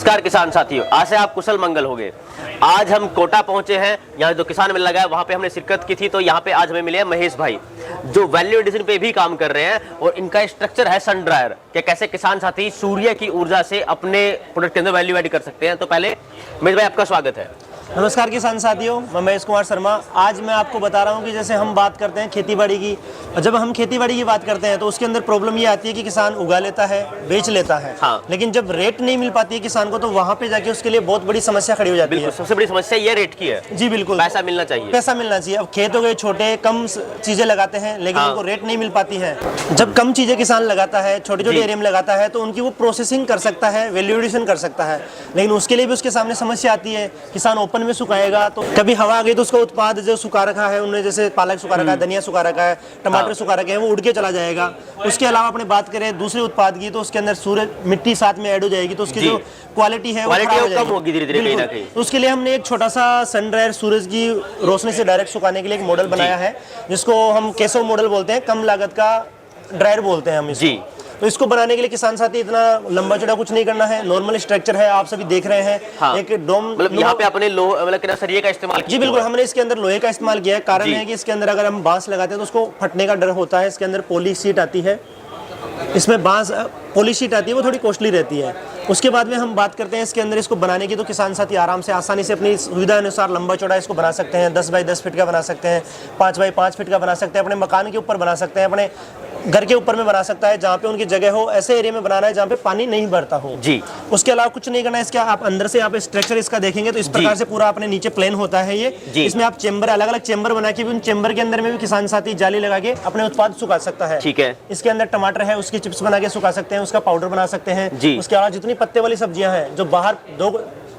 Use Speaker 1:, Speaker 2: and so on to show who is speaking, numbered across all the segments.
Speaker 1: नमस्कार किसान साथियों, आशा आप कुशल मंगल होंगे। आज हम कोटा पहुंचे हैं, यहाँ जो किसान मेला लगा है वहाँ पे हमने शिरकत की थी। तो यहाँ पे आज हमें मिले हैं महेश भाई, जो वैल्यू एडिशन पे भी काम कर रहे हैं और इनका स्ट्रक्चर है सन ड्रायर कि कैसे किसान साथी सूर्य की ऊर्जा से अपने प्रोडक्ट के अंदर वैल्यू एड कर सकते हैं। तो पहले महेश भाई आपका स्वागत है।
Speaker 2: नमस्कार किसान साथियों, मैं महेश कुमार शर्मा। आज मैं आपको बता रहा हूं कि जैसे हम बात करते हैं खेतीबाड़ी की, और जब हम खेतीबाड़ी की बात करते हैं तो उसके अंदर प्रॉब्लम ये आती है कि किसान उगा लेता है, बेच लेता है,
Speaker 1: हाँ।
Speaker 2: लेकिन जब रेट नहीं मिल पाती है किसान को तो वहाँ पे जाके उसके लिए बहुत बड़ी समस्या खड़ी हो जाती है।
Speaker 1: सबसे बड़ी समस्या ये रेट की है।
Speaker 2: जी बिल्कुल,
Speaker 1: पैसा मिलना चाहिए,
Speaker 2: पैसा मिलना चाहिए। अब खेत हो गए छोटे, कम चीजें लगाते हैं लेकिन उनको रेट नहीं मिल पाती है। जब कम चीजें किसान लगाता है, छोटे छोटे एरिया में लगाता है, तो उनकी वो प्रोसेसिंग कर सकता है, वैल्यू एडिशन कर सकता है, लेकिन उसके लिए भी उसके सामने समस्या आती है। किसान ओपन में सुखाएगा तो कभी हवा आ गई तो उसका उत्पाद जो सुखा रखा है, उन्होंने जैसे पालक सुखा रखा है, धनिया सुखा रखा है, टमाटर सुखा रखे हैं, वो उड़ के चला जाएगा। उसके अलावा अपने बात करें दूसरे उत्पाद की तो उसके अंदर सूरज मिट्टी साथ में ऐड हो जाएगी, तो उसकी जो क्वालिटी है वो खराब हो जाएगी। तो उसके लिए हमने एक छोटा सा सन ड्रायर सूरज की रोशनी से डायरेक्ट सुखाने के लिए एक मॉडल बनाया है, जिसको हम केसव मॉडल बोलते हैं, कम लागत का ड्रायर बोलते हैं हम इसको। तो इसको बनाने के लिए किसान साथी इतना लंबा चौड़ा कुछ नहीं करना है, नॉर्मल स्ट्रक्चर है, आप सभी देख रहे हैं।
Speaker 1: हाँ।
Speaker 2: एक डोम,
Speaker 1: मतलब यहाँ पे अपने मतलब सरिये का इस्तेमाल
Speaker 2: जी बिल्कुल, हमने इसके अंदर लोहे का इस्तेमाल किया है। कारण है कि इसके अंदर अगर हम बांस लगाते हैं तो उसको फटने का डर होता है। इसके अंदर पॉली शीट आती है, इसमें बांस पॉली शीट आती है, वो थोड़ी कॉस्टली रहती है। उसके बाद में हम बात करते हैं इसके अंदर इसको बनाने की, तो किसान साथी आराम से आसानी से अपनी सुविधा अनुसार लंबा चौड़ा इसको बना सकते हैं। 10 बाई 10 फीट का बना सकते हैं, 5 बाई 5 फीट का बना सकते हैं, अपने मकान के ऊपर बना सकते हैं, अपने घर के ऊपर में बना सकता है, जहाँ पे उनकी जगह हो। ऐसे एरिया में बनाना है जहाँ पे पानी नहीं भरता हो जी। उसके अलावा कुछ नहीं करना है। इसका आप अंदर से आप स्ट्रक्चर इसका देखेंगे तो इस प्रकार से पूरा अपने नीचे प्लेन होता है ये। इसमें आप चेंबर, अलग अलग चेंबर बना के भी उन चेंबर के अंदर में भी किसान साथी जाली लगा के अपने उत्पाद सुखा सकता है। ठीक है। इसके अंदर टमाटर है, उसकी चिप्स बना के सुखा सकते हैं, उसका पाउडर बना सकते हैं। उसके अलावा जितनी पत्ते वाली सब्जियां हैं जो बाहर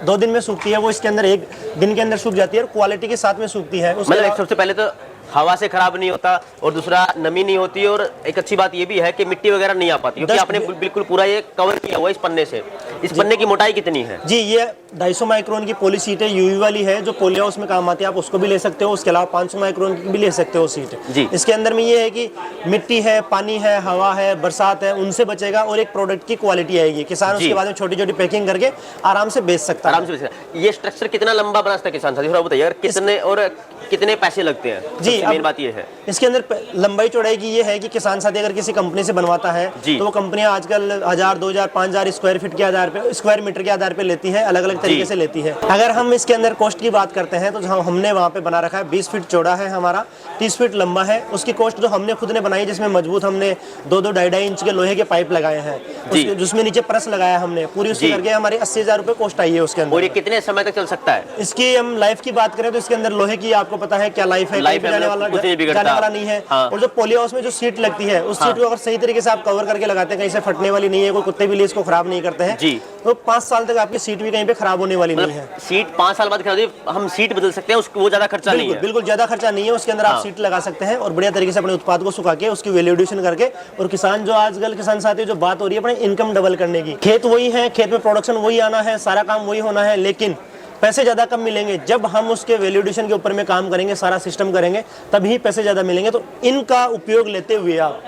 Speaker 2: दो दिन में सूखती है, वो इसके अंदर एक दिन के अंदर सूख जाती है और क्वालिटी के साथ में सूखती है।
Speaker 1: मतलब सबसे पहले तो हवा से खराब नहीं होता और दूसरा नमी नहीं होती, और एक अच्छी बात ये भी है कि मिट्टी वगैरह नहीं आ पाती, क्योंकि आपने बिल्कुल पूरा ये कवर किया हुआ है इस पन्ने से। इस पन्ने की मोटाई कितनी है? जी
Speaker 2: ये 250 माइक्रोन की पॉली शीट है, यूवी वाली है, जो पोलियो उसमें काम आती है, आप उसको भी ले सकते हो। उसके अलावा 500 माइक्रोन की भी ले सकते हो सीट जी। इसके अंदर में ये है कि मिट्टी है, पानी है, हवा है, बरसात है, उनसे बचेगा और एक प्रोडक्ट की क्वालिटी आएगी। किसान उसके बाद में छोटी छोटी पैकिंग करके आराम से बेच सकता है।
Speaker 1: ये स्ट्रक्चर कितना लंबा बना सकता है किसान साथी, थोड़ा बताइए, कितने और कितने पैसे लगते हैं? जी मेन बात ये है
Speaker 2: इसके अंदर लंबाई चौड़ाई की ये है कि किसान साथी अगर किसी कंपनी से बनवाता है तो वो कंपनियां आजकल 1000, 2000, 5000 स्क्वायर फीट के आधार पे, स्क्वायर मीटर के आधार पे लेती है, अलग अलग तरीके से लेती है। अगर हम इसके अंदर कॉस्ट की बात करते हैं तो हमने वहाँ पे बना रखा है 20 फीट चौड़ा है हमारा, 30 फीट लंबा है। उसकी कॉस्ट जो हमने खुद ने बनाई, जिसमें मजबूत हमने 2-2, 2.5 इंच के लोहे के पाइप लगाए हैं, जिसमें नीचे प्रेस लगाया हमने पूरी, उसके करके हमारी 80,000 रुपए कॉस्ट आई है उसके अंदर।
Speaker 1: और ये कितने समय तक चल सकता है?
Speaker 2: इसकी हम लाइफ की बात करें तो इसके अंदर लोहे की आपको पता है क्या लाइफ है, जाने वाला नहीं है। और जो पोली हाउस में जो सीट लगती है, उस सीट को अगर सही तरीके से आप कवर करके लगाते हैं, कहीं से फटने वाली नहीं है, कोई कुत्ते बिल्ली इसको खराब नहीं करते हैं जी, तो 5 साल तक आपकी सीट भी कहीं पे खराब होने वाली नहीं है।
Speaker 1: सीट 5 साल बाद खराब होती है, हम सीट बदल सकते हैं, उसको वो ज्यादा खर्चा नहीं है।
Speaker 2: बिल्कुल ज्यादा खर्चा नहीं है, उसके अंदर आप सीट लगा सकते हैं और बढ़िया तरीके से अपने उत्पाद को सुखा के उसकी वैल्यू एडिशन करके, और किसान जो आजकल किसान साथी जो बात हो रही है अपने इनकम डबल करने की, खेत वही है, खेत में प्रोडक्शन वही आना है, सारा काम वही होना है, लेकिन पैसे ज़्यादा कम मिलेंगे। जब हम उसके वैल्यू एडिशन के ऊपर में काम करेंगे, सारा सिस्टम करेंगे, तभी पैसे ज़्यादा मिलेंगे। तो इनका उपयोग लेते हुए आप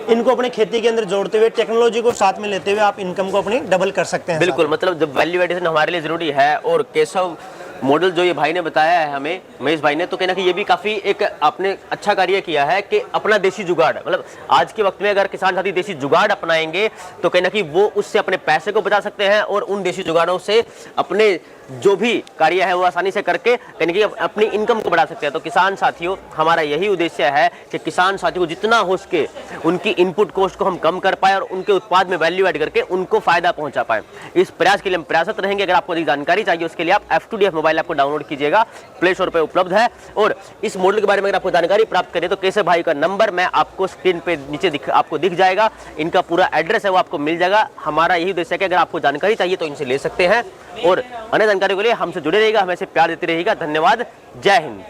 Speaker 2: इनको अपने खेती के अंदर जोड़ते हुए, टेक्नोलॉजी को साथ में लेते हुए आप इनकम को अपनी डबल कर सकते हैं।
Speaker 1: बिल्कुल, मतलब जब वैल्यू एडिशन हमारे लिए जरूरी है, और केशव मॉडल जो ये भाई ने बताया है हमें, महेश भाई ने, तो कहना कि ये भी काफी एक आपने अच्छा कार्य किया है कि अपना देसी जुगाड़, मतलब आज के वक्त में अगर किसान साथी देसी जुगाड़ अपनाएंगे तो कहना कि वो उससे अपने पैसे को बचा सकते हैं, और उन देसी जुगाड़ों से अपने जो भी कार्य है वो आसानी से करके कहने की अपनी इनकम को बढ़ा सकते हैं। तो किसान साथियों, हमारा यही उद्देश्य है कि किसान साथियों को जितना हो सके उनकी इनपुट कॉस्ट को हम कम कर पाए और उनके उत्पाद में वैल्यू ऐड करके उनको फायदा पहुंचा पाए। इस प्रयास के लिए हम प्रयासरत रहेंगे। अगर आपको अधिक जानकारी चाहिए उसके लिए आप F2DF मोबाइल ऐप को डाउनलोड कीजिएगा, प्ले स्टोर पर उपलब्ध है। और इस मॉडल के बारे में अगर आपको जानकारी प्राप्त करें तो केशव भाई का नंबर मैं आपको स्क्रीन पे नीचे आपको दिख जाएगा, इनका पूरा एड्रेस है वो आपको मिल जाएगा। हमारा यही उद्देश्य है कि अगर आपको जानकारी चाहिए तो इनसे ले सकते हैं, और अन्य जानकारी के लिए हमसे जुड़े रहिएगा, हमें से प्यार देते रहिएगा। धन्यवाद, जय हिंद।